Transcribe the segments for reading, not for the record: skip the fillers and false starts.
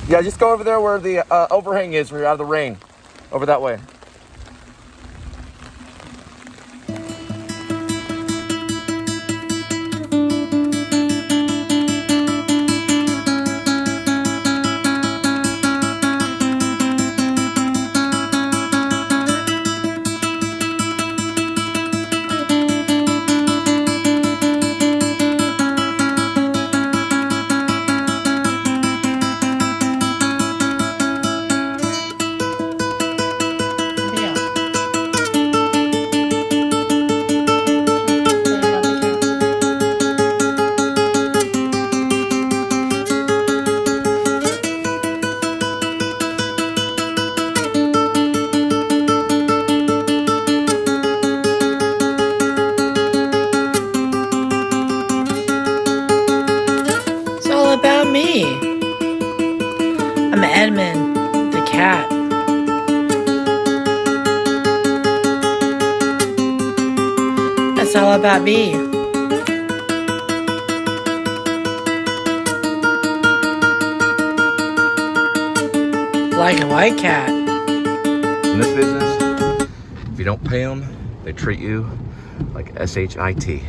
Yeah, just go over there where the overhang is, where you're out of the rain. Over that way. About me. I'm Edmund, the cat. That's all about me. Like a white cat. In this business, if you don't pay them, they treat you like S-H-I-T.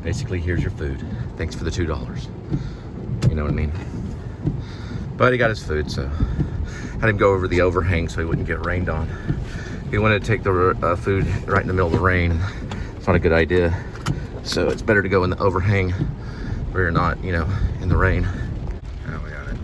Basically, here's your food. Thanks for the $2. You know what I mean? But he got his food, so had him go over the overhang so he wouldn't get rained on. He wanted to take the food right in the middle of the rain. It's not a good idea. So it's better to go in the overhang where you're not, you know, in the rain. Oh, we got it.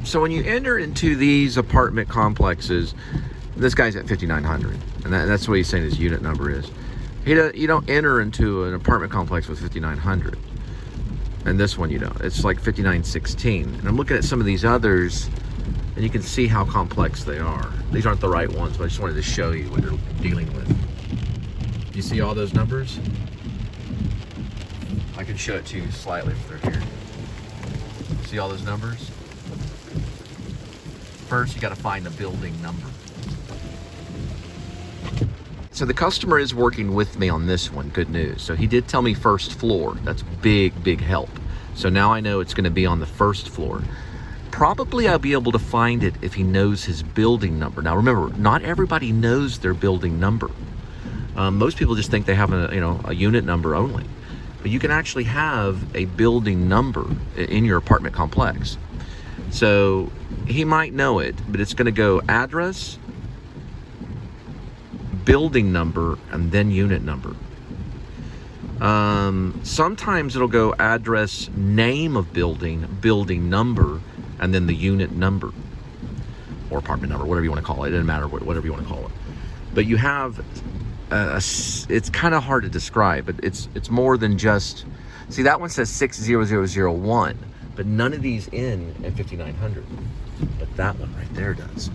So when you enter into these apartment complexes, this guy's at 5,900, and that's what he's saying his unit number is. You don't enter into an apartment complex with 5,900, and this one you don't. It's like 5,916. And I'm looking at some of these others, and you can see how complex they are. These aren't the right ones, but I just wanted to show you what you're dealing with. You see all those numbers? I can show it to you slightly if they're here. See all those numbers? First, you got to find the building number. So the customer is working with me on this one, good news. So he did tell me first floor. That's big help. So now I know it's going to be on the first floor. Probably I'll be able to find it if he knows his building number. Now remember, not everybody knows their building number. Most people just think they have a unit number only. But you can actually have a building number in your apartment complex. So he might know it, but it's going to go address, building number, and then unit number. Sometimes it'll go address, name of building, building number, and then the unit number or apartment number, whatever you want to call it. It doesn't matter, whatever you want to call it. But you have it's kind of hard to describe, but it's more than just. See, that one says 60001. But none of these end at 5,900. But that one right there does.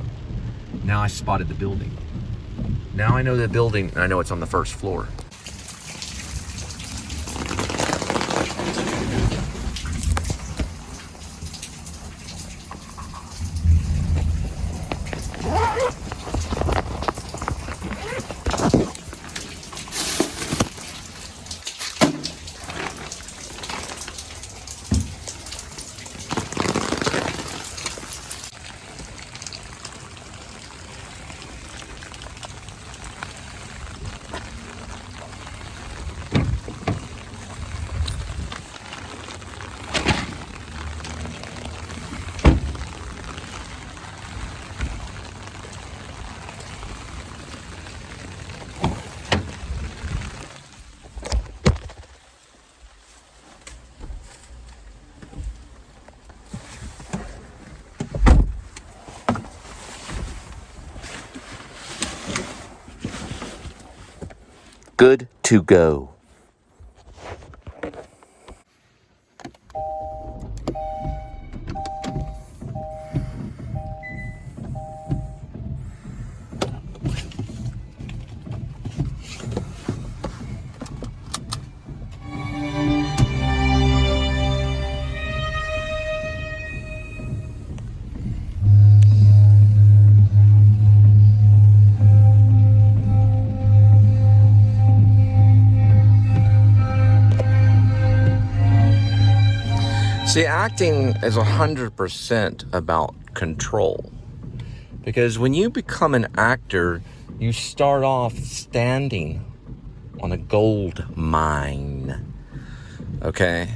Now I spotted the building. Now I know the building, and I know it's on the first floor. Good to go. See, acting is 100% about control. Because when you become an actor, you start off standing on a gold mine. Okay?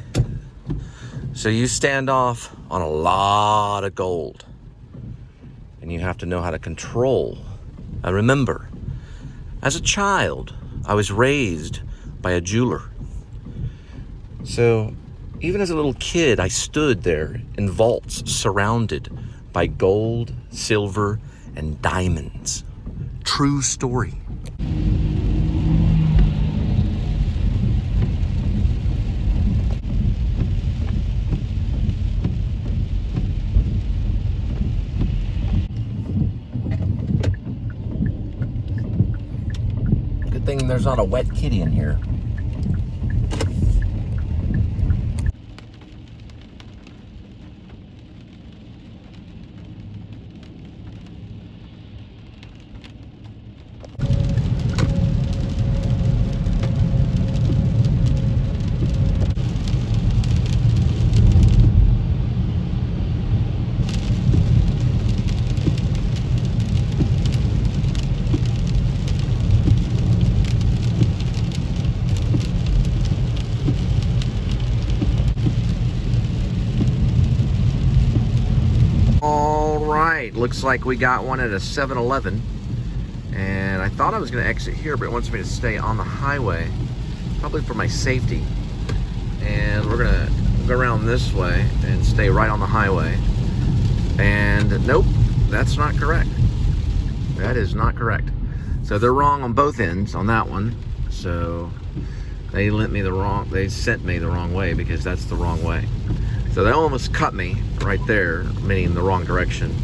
So you stand off on a lot of gold. And you have to know how to control. I remember, as a child, I was raised by a jeweler. So even as a little kid, I stood there in vaults surrounded by gold, silver, and diamonds. True story. Good thing there's not a wet kitty in here. Looks like we got one at a 7-Eleven, and I thought I was going to exit here, but it wants me to stay on the highway, probably for my safety. And we're going to go around this way and stay right on the highway. And nope, that's not correct. That is not correct. So they're wrong on both ends on that one. So they sent me the wrong way, because that's the wrong way. So they almost cut me right there, meaning the wrong direction.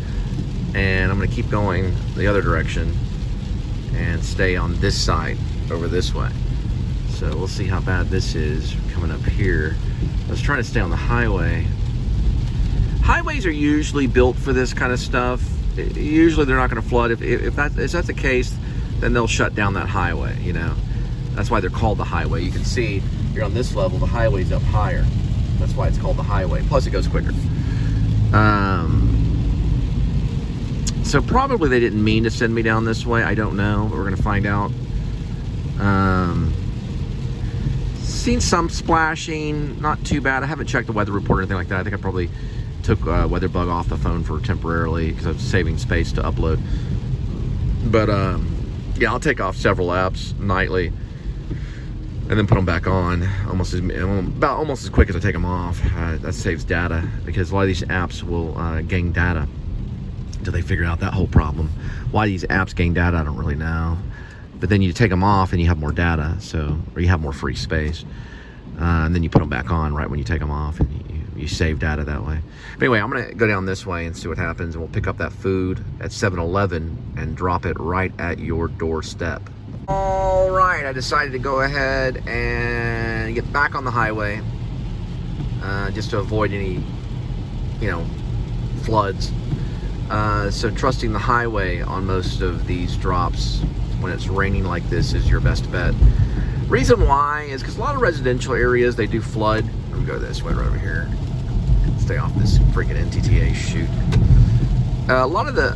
And I'm going to keep going the other direction and stay on this side over this way. So we'll see how bad this is coming up here. I was trying to stay on the highway. Highways are usually built for this kind of stuff. Usually they're not going to flood. If that's the case, then they'll shut down that highway, you know. That's why they're called the highway. You can see here on this level, the highway's up higher. That's why it's called the highway. Plus it goes quicker. So probably they didn't mean to send me down this way. I don't know, but we're gonna find out. Seen some splashing, not too bad. I haven't checked the weather report or anything like that. I think I probably took WeatherBug off the phone for temporarily because I was saving space to upload. But yeah, I'll take off several apps nightly and then put them back on almost as quick as I take them off. That saves data, because a lot of these apps will gain data until they figure out that whole problem. Why these apps gain data, I don't really know. But then you take them off and you have more data, or you have more free space. And then you put them back on right when you take them off, and you save data that way. But anyway, I'm gonna go down this way and see what happens, and we'll pick up that food at 7-Eleven and drop it right at your doorstep. All right, I decided to go ahead and get back on the highway just to avoid any, floods. So trusting the highway on most of these drops when it's raining like this is your best bet. Reason why is because a lot of residential areas, they do flood. Let me go this way right over here. Stay off this freaking NTTA shoot. A lot of the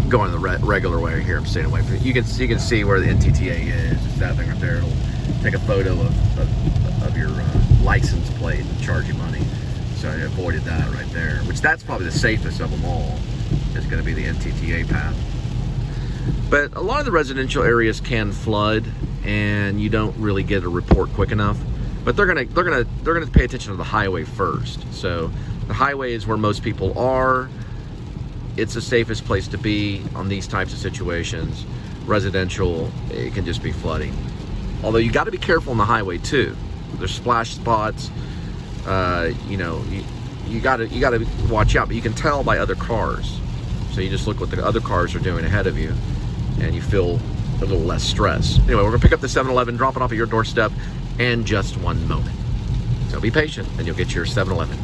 going the regular way here, I'm staying away from it. You can see where the NTTA is. It's that thing right there. It'll take a photo of your license plate and charge you money. So I avoided that right there, which that's probably the safest of them all. Is going to be the NTTA path. But a lot of the residential areas can flood, and you don't really get a report quick enough. But they're gonna pay attention to the highway first. So the highway is where most people are. It's the safest place to be on these types of situations. Residential, it can just be flooding. Although you got to be careful on the highway too. There's splash spots. You gotta watch out, but you can tell by other cars. So you just look what the other cars are doing ahead of you, and you feel a little less stress. Anyway, we're gonna pick up the 7-Eleven, drop it off at your doorstep in just one moment. So be patient, and you'll get your 7-Eleven.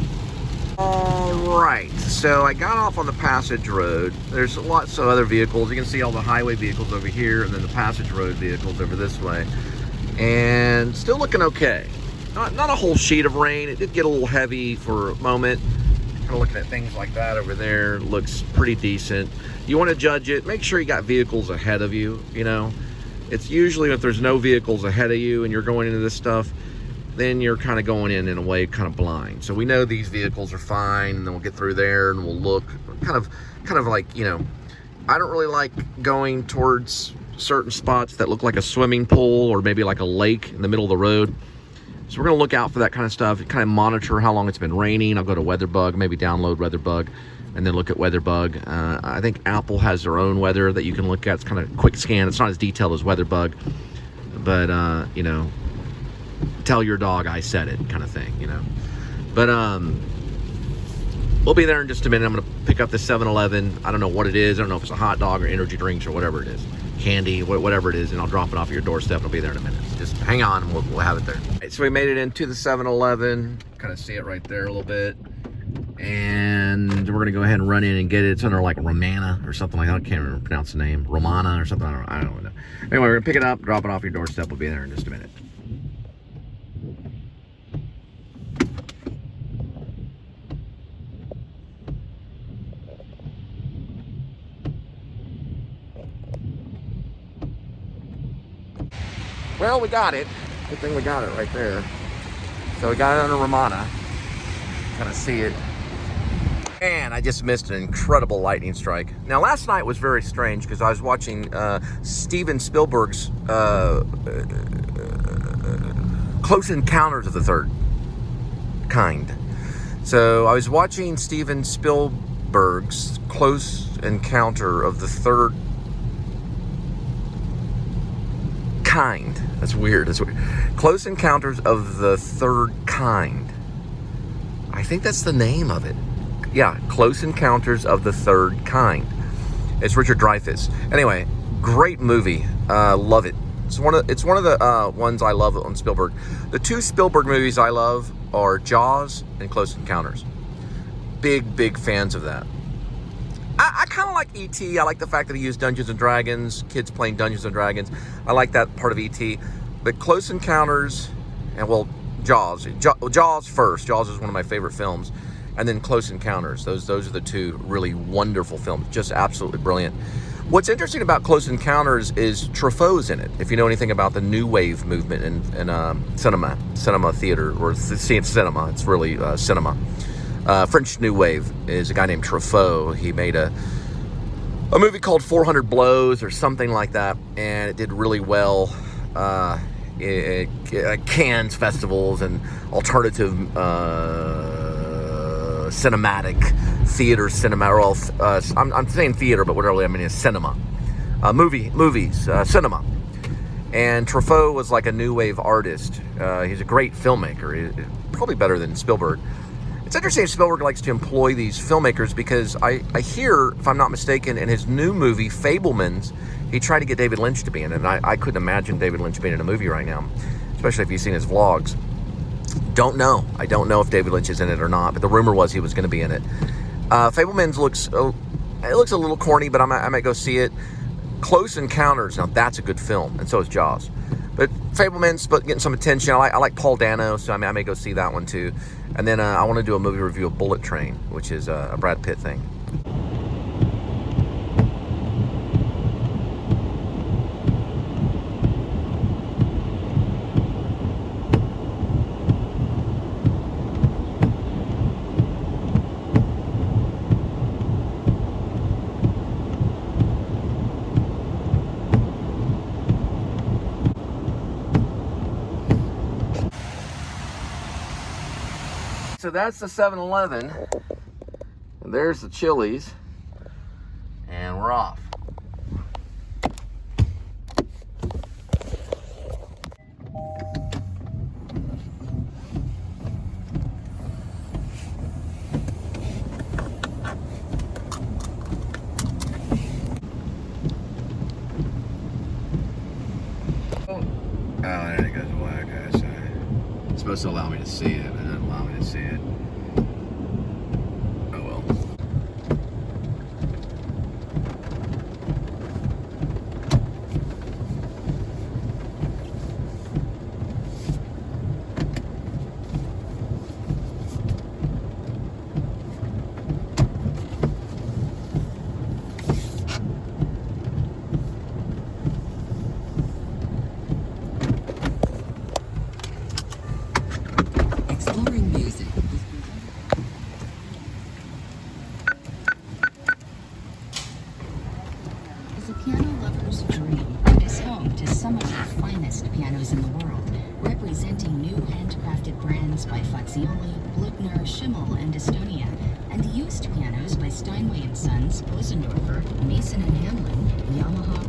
All right, so I got off on the passage road. There's lots of other vehicles. You can see all the highway vehicles over here, and then the passage road vehicles over this way. And still looking okay. not a whole sheet of rain. It did get a little heavy for a moment. Kind of looking at things like that over there, looks pretty decent. You want to judge it, make sure you got vehicles ahead of you. You know, it's usually if there's no vehicles ahead of you and you're going into this stuff, then you're kind of going in a way kind of blind. So we know these vehicles are fine, and then we'll get through there and we'll look kind of like, you know, I don't really like going towards certain spots that look like a swimming pool or maybe like a lake in the middle of the road. So we're gonna look out for that kind of stuff, kind of monitor how long it's been raining. I'll go to WeatherBug, maybe download WeatherBug, and then look at WeatherBug. I think Apple has their own weather that you can look at. It's kind of quick scan. It's not as detailed as WeatherBug, but you know, tell your dog I said it kind of thing, you know. But we'll be there in just a minute. I'm gonna pick up the 7-Eleven. I don't know what it is. I don't know if it's a hot dog or energy drinks or whatever it is, candy, whatever it is, and I'll drop it off at your doorstep. I'll be there in a minute. Just hang on, and we'll have it there. Right, so we made it into the 7-Eleven. Kind of see it right there a little bit, and we're gonna go ahead and run in and get it. It's under like Romana or something like that. I can't remember pronounce the name. Romana or something. I don't know. Anyway, we're gonna pick it up, drop it off at your doorstep. We'll be there in just a minute. Well, we got it. Good thing we got it right there. So we got it under Romana. Kind of see it. And I just missed an incredible lightning strike. Now, last night was very strange because I was watching Steven Spielberg's Close Encounters of the Third Kind. So I was watching Steven Spielberg's Close Encounter of the Third Kind. That's weird. That's weird. Close Encounters of the Third Kind. I think that's the name of it. Yeah, Close Encounters of the Third Kind. It's Richard Dreyfuss. Anyway, great movie. Love it. It's one of the ones I love on Spielberg. The two Spielberg movies I love are Jaws and Close Encounters. Big fans of that. I kind of like E.T. I like the fact that he used Dungeons and Dragons, kids playing Dungeons and Dragons. I like that part of E.T. But Close Encounters, and well, Jaws. Jaws first. Jaws is one of my favorite films. And then Close Encounters. Those are the two really wonderful films. Just absolutely brilliant. What's interesting about Close Encounters is Truffaut's in it. If you know anything about the New Wave movement in cinema theater, or cinema, it's really cinema. French New Wave is a guy named Truffaut. He made a movie called 400 Blows or something like that, and it did really well at Cannes festivals and alternative cinematic theater cinema. Or I'm saying theater, but what really I mean is cinema, movies, cinema. And Truffaut was like a new wave artist. He's a great filmmaker. Probably better than Spielberg. It's interesting Spielberg likes to employ these filmmakers because I hear, if I'm not mistaken, in his new movie, Fabelmans, he tried to get David Lynch to be in it. And I couldn't imagine David Lynch being in a movie right now, especially if you've seen his vlogs. Don't know. I don't know if David Lynch is in it or not, but the rumor was he was going to be in it. Fabelmans looks a little corny, but I might go see it. Close Encounters, now that's a good film, and so is Jaws. But Fabelman's getting some attention. I like Paul Dano, so I may go see that one too. And then I want to do a movie review of Bullet Train, which is a Brad Pitt thing. So that's the 7-Eleven, and there's the Chili's, and we're off. Oh, there it goes black. It's supposed to allow me to see it, but it doesn't allow me to see it. Oh well. Boring music. Is a piano lover's dream. It is home to some of the finest pianos in the world, representing new handcrafted brands by Fazioli, Blüchner, Schimmel, and Estonia, and used pianos by Steinway and Sons, Bosendorfer, Mason and Hamlin, Yamaha.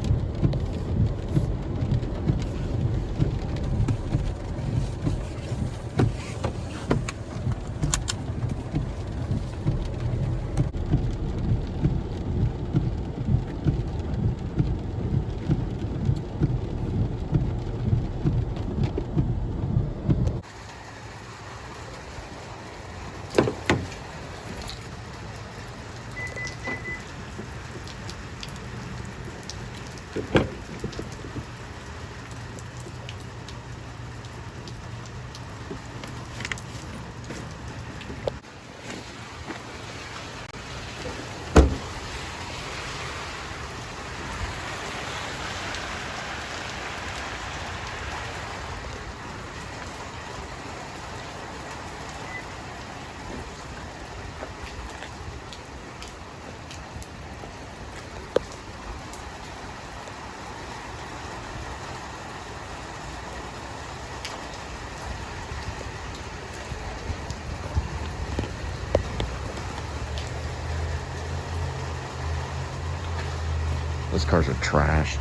Those cars are trash.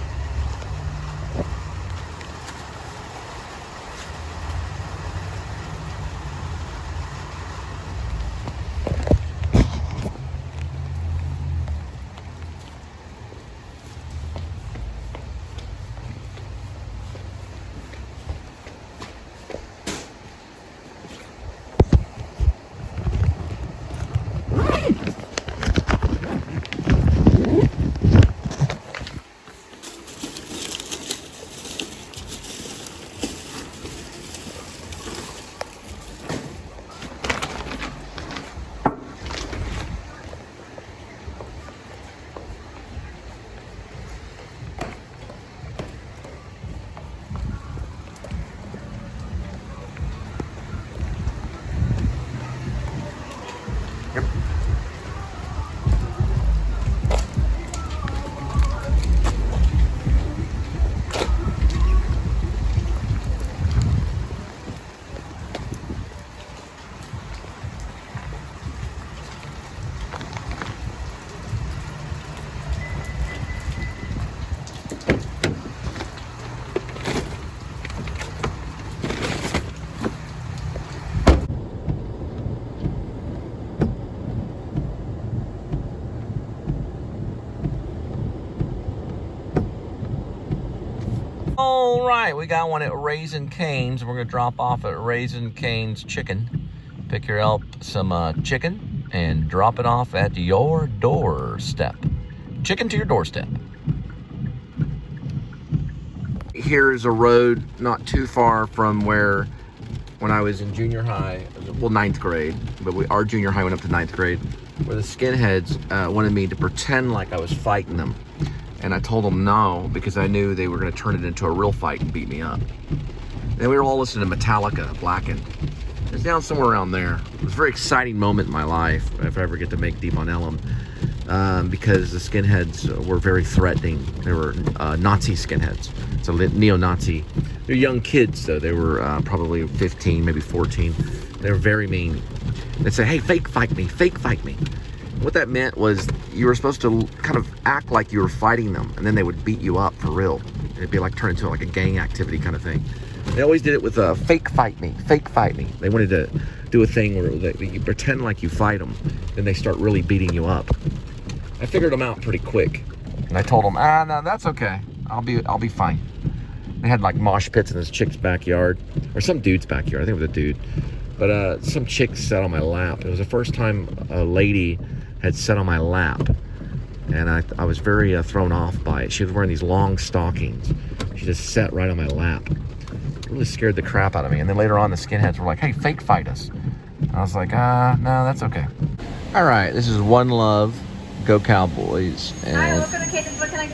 All right, we got one at Raising Cane's. We're gonna drop off at Raising Cane's Chicken. Pick her up some chicken and drop it off at your doorstep. Chicken to your doorstep. Here's a road not too far from where, when I was in junior high, well, 9th grade, but our junior high went up to 9th grade, where the skinheads wanted me to pretend like I was fighting them. And I told them no, because I knew they were going to turn it into a real fight and beat me up. Then we were all listening to Metallica, Blackened. It was down somewhere around there. It was a very exciting moment in my life, if I ever get to make Deep on Ellum, because the skinheads were very threatening. They were Nazi skinheads. It's a neo-Nazi. They're young kids, though. They were probably 15, maybe 14. They were very mean. They'd say, hey, fake fight me, fake fight me. What that meant was you were supposed to kind of act like you were fighting them, and then they would beat you up for real. It'd be like turned into like a gang activity kind of thing. They always did it with fake fight me, fake fight me. They wanted to do a thing where you pretend like you fight them, then they start really beating you up. I figured them out pretty quick, and I told them, no, that's okay. I'll be fine. They had like mosh pits in this chick's backyard, or some dude's backyard. I think it was a dude. But some chick sat on my lap. It was the first time a lady had sat on my lap, and I was very thrown off by it. She was wearing these long stockings. She just sat right on my lap. It really scared the crap out of me. And then later on, the skinheads were like, hey, fake fight us. And I was like, no, that's okay. All right, this is One Love, Go Cowboys. And Hi, welcome to Cadence. What can I